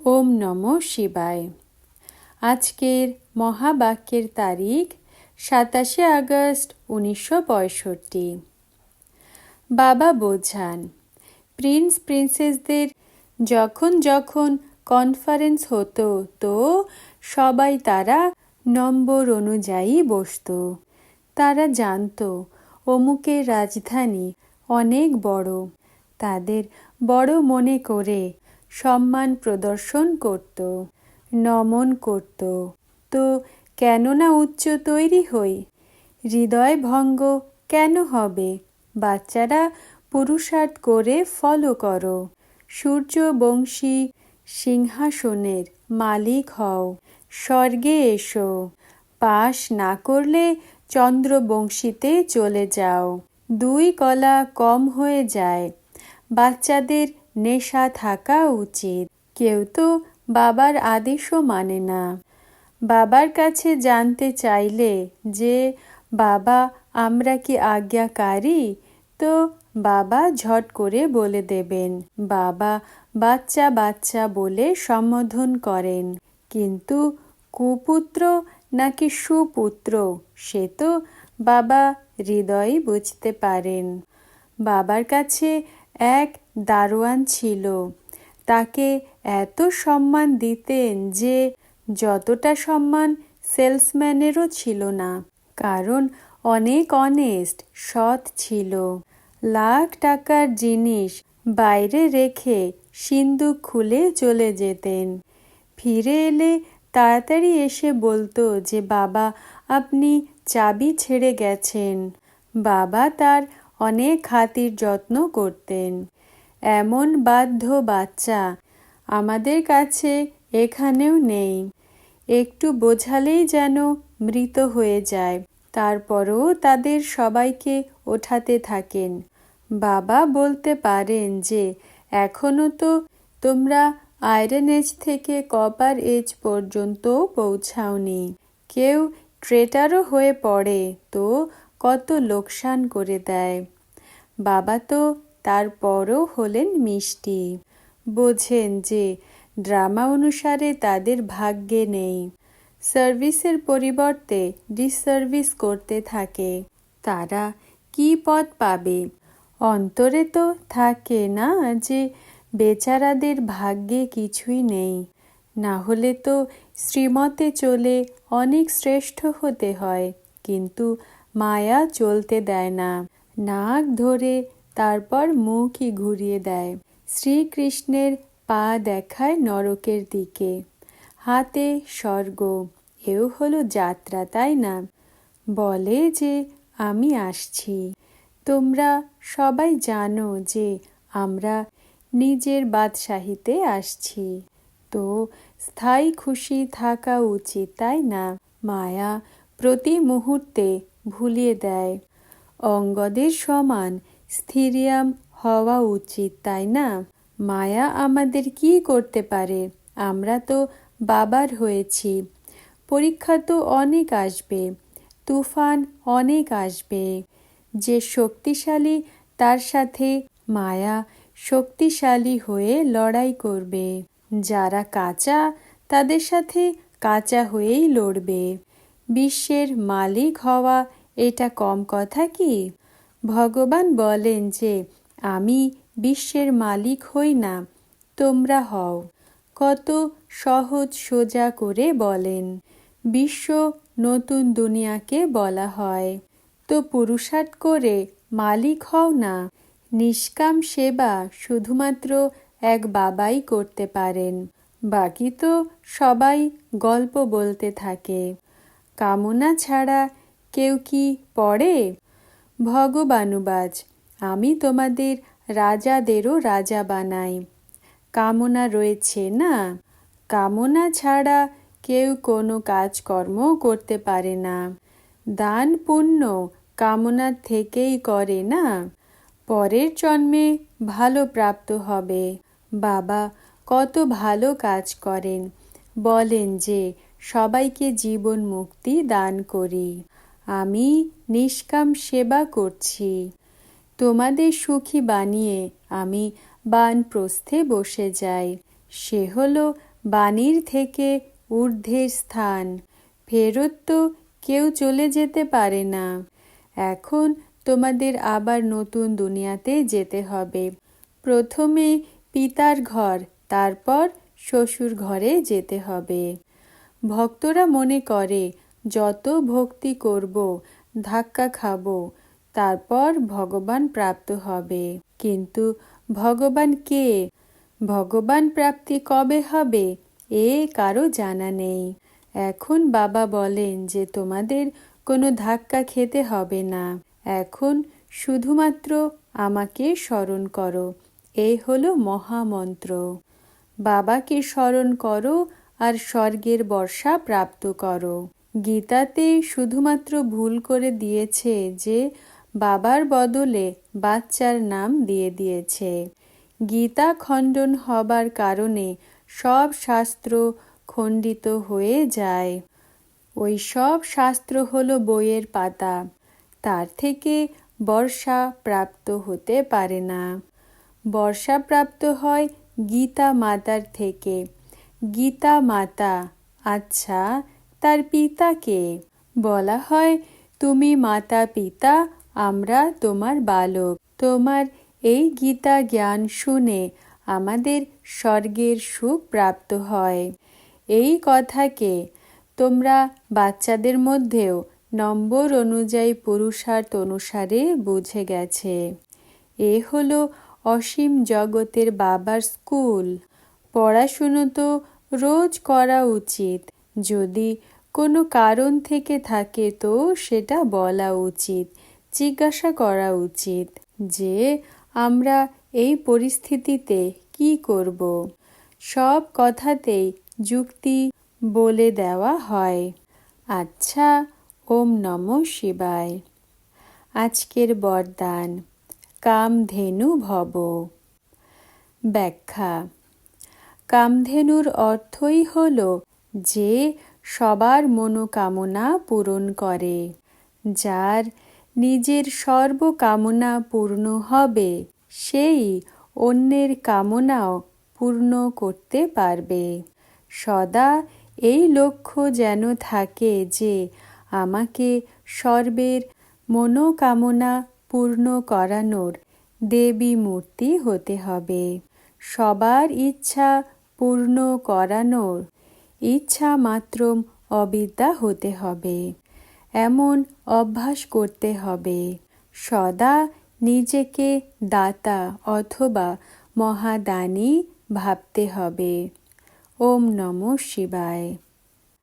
ওম নমঃ শিবায়। আজকের মহাবাক্যের তারিখ 27 আগস্ট 1965। বাবা বোঝান, প্রিন্স প্রিন্সেসদের যখন যখন কনফারেন্স হতো তো সবাই তারা নম্বর অনুযায়ী বসত। তারা জানতো অমুকের রাজধানী অনেক বড়, তাদের বড় মনে করে সম্মান প্রদর্শন করত, নমন করত। তো কেন না উচ্চ তৈরি হই? হৃদয় ভঙ্গ কেন হবে? বাচ্চারা পুরুষার্থ করে ফলো করো। সূর্যবংশী সিংহাসনের মালিক হও, স্বর্গে এসো। পাশ না করলে চন্দ্রবংশীতে চলে যাও। 2 কলা কম হয়ে যায়। বাচ্চাদের নেশা থাকা উচিত। কেউ তো বাবার আদেশও মানে না। বাবার কাছে জানতে চাইলে যে বাবা আমরা কি আজ্ঞাকারী, তো বাবা ঝট করে বলে দেবেন। বাবা বাচ্চা বাচ্চা বলে সম্বোধন করেন, কিন্তু কুপুত্র নাকি সুপুত্র সে তো বাবা হৃদয়ই বুঝতে পারেন। বাবার কাছে এক দারোয়ান ছিল, তাকে এত সম্মান দিতেন যে যতটা সম্মান সেলসম্যানেরও ছিল না, কারণ অনেক অনেস্ট, সৎ ছিল। লাখ টাকার জিনিস বাইরে রেখে সিন্দুক খুলে চলে যেতেন। ফিরে এলে তাড়াতাড়ি এসে বলতো যে বাবা আপনি চাবি ছেড়ে গেছেন। বাবা তার অনেক খাতির যত্ন করতেন। এমন বাধ্য বাচ্চা আমাদের কাছে এখানেও নেই। একটু বোঝালেই যেন মৃত হয়ে যায়, তারপরও তাদের সবাইকে ওঠাতে থাকেন। বাবা বলতে পারেন যে এখনো তো তোমরা আয়রন এজ থেকে কপার এজ পর্যন্ত পৌঁছাওনি। কেউ ট্রেটারও হয়ে পড়ে তো কত লোকসান করে দেয়। বাবা তো তারপরও হলেন মিষ্টি। বোঝেন যে ড্রামা অনুসারে তাদের ভাগ্যে নেই। সার্ভিসের পরিবর্তে ডিসসার্ভিস করতে থাকে। তারা কি পথ পাবে? অন্তরে তো থাকে না যে বেচারাদের ভাগ্যে কিছুই নেই। না হলে তো শ্রীমতে চলে অনেক শ্রেষ্ঠ হতে হয়, কিন্তু মায়া চলতে দেয় না। নাক ধরে তারপর মুখই ঘুরিয়ে দেয়। শ্রীকৃষ্ণের পা দেখায় নরকের দিকে, হাতে স্বর্গ। এও হলো যাত্রা, তাই না? বলে যে আমি আসছি। তোমরা সবাই জানো যে আমরা নিজের বাদশাহীতে আসছি। তো স্থায়ী খুশি থাকা উচিত, তাই না? মায়া প্রতি মুহূর্তে ভুলিয়ে দেয়। অঙ্গদের সমান স্থিরিয়াম হওয়া উচিত, তাই না? মায়া আমাদের কি করতে পারে? আমরা তো বাবার হয়েছি। পরীক্ষা তো অনেক আসবে, তুফান অনেক আসবে। যে শক্তিশালী তার সাথে মায়া শক্তিশালী হয়ে লড়াই করবে। যারা কাঁচা তাদের সাথে কাঁচা হয়েই লড়বে। বিশ্বের মালিক হওয়া এটা কম কথা কি? ভগবান বলেন যে আমি বিশ্বের মালিক হই না, তোমরা হও। কত সহজ সোজা করে বলেন। বিশ্ব নতুন দুনিয়াকে বলা হয়। তো পুরুষার্থ করে মালিক হও না। নিষ্কাম সেবা শুধুমাত্র এক বাবাই করতে পারেন, বাকি তো সবাই গল্প বলতে থাকে। কামনা ছাড়া কেউ কি পড়ে? ভগবানুবাজ, আমি তোমাদের রাজাদেরও রাজা বানাই। কামনা রয়েছে না? কামনা ছাড়া কেউ কোনো কাজকর্ম করতে পারে না। দান পুণ্য কামনার থেকেই করে না? পরের জন্মে ভালো প্রাপ্ত হবে। বাবা কত ভালো কাজ করেন, বলেন যে সবাইকে জীবন মুক্তি দান করি। আমি নিষ্কাম সেবা করছি। তোমাদের সুখী বানিয়ে আমি বানপ্রস্থে বসে যাই। সে হলো বাণীর থেকে ঊর্ধ্বের স্থান। ফেরত তো কেউ চলে যেতে পারে না। এখন তোমাদের আবার নতুন দুনিয়াতে যেতে হবে। প্রথমে পিতার ঘর, তারপর শ্বশুর ঘরে যেতে হবে। ভক্তরা মনে করে যত ভক্তি করব, ধাক্কা খাবো, তারপর ভগবান প্রাপ্ত হবে। কিন্তু ভগবান কে? ভগবান প্রাপ্তি কবে হবে এ কারো জানা নেই। এখন বাবা বলেন যে তোমাদের কোনো ধাক্কা খেতে হবে না। এখন শুধুমাত্র আমাকে স্মরণ করো, এই হলো মহামন্ত্র। বাবাকে স্মরণ করো আর স্বর্গের বর্ষা প্রাপ্ত করো। গীতাতে শুধুমাত্র ভুল করে দিয়েছে যে বাবার বদলে বাচ্চার নাম দিয়ে দিয়েছে। গীতা খণ্ডন হবার কারণে সব শাস্ত্র খণ্ডিত হয়ে যায়। ওই সব শাস্ত্র হলো বইয়ের পাতা, তার থেকে বর্ষা প্রাপ্ত হতে পারে না। বর্ষা প্রাপ্ত হয় গীতা মাতার থেকে। গীতা মাতা, আচ্ছা তার পিতাকে? বলা হয় তুমি মাতা পিতা, আমরা তোমার বালক। তোমার এই গীতা জ্ঞান শুনে আমাদের স্বর্গের সুখ প্রাপ্ত হয়। এই কথাকে তোমরা বাচ্চাদের মধ্যেও নম্বর অনুযায়ী পুরুষার্থ অনুসারে বুঝে গেছে। এ হলো অসীম জগতের বাবার স্কুল। পড়াশুনো তো রোজ করা উচিত। যদি কোনো কারণ থেকে থাকে তো সেটা বলা উচিত, জিজ্ঞাসা করা উচিত যে আমরা এই পরিস্থিতিতে কি করব। সব কথাতেই যুক্তি বলে দেওয়া হয়। আচ্ছা, ওম নমঃ শিবায়। আজকের বরদান, কামধেনু ভব। ব্যাখ্যা: কামধেনুর অর্থই হল যে সবার মনোকামনা পূরণ করে। যার নিজের সর্বকামনা পূর্ণ হবে সেই অন্যের কামনাও পূর্ণ করতে পারবে। সদা এই লক্ষ্য যেন থাকে যে আমাকে সর্বের মনোকামনা পূর্ণ করানোর দেবী মূর্তি হতে হবে। সবার ইচ্ছা পূর্ণ করানোর ইচ্ছা মাত্রম অবিদ্যা হতে হবে, এমন অভ্যাস করতে হবে। সদা নিজেকে দাতা অথবা মহাদানী ভাবতে হবে। ওম নমঃ শিবায়।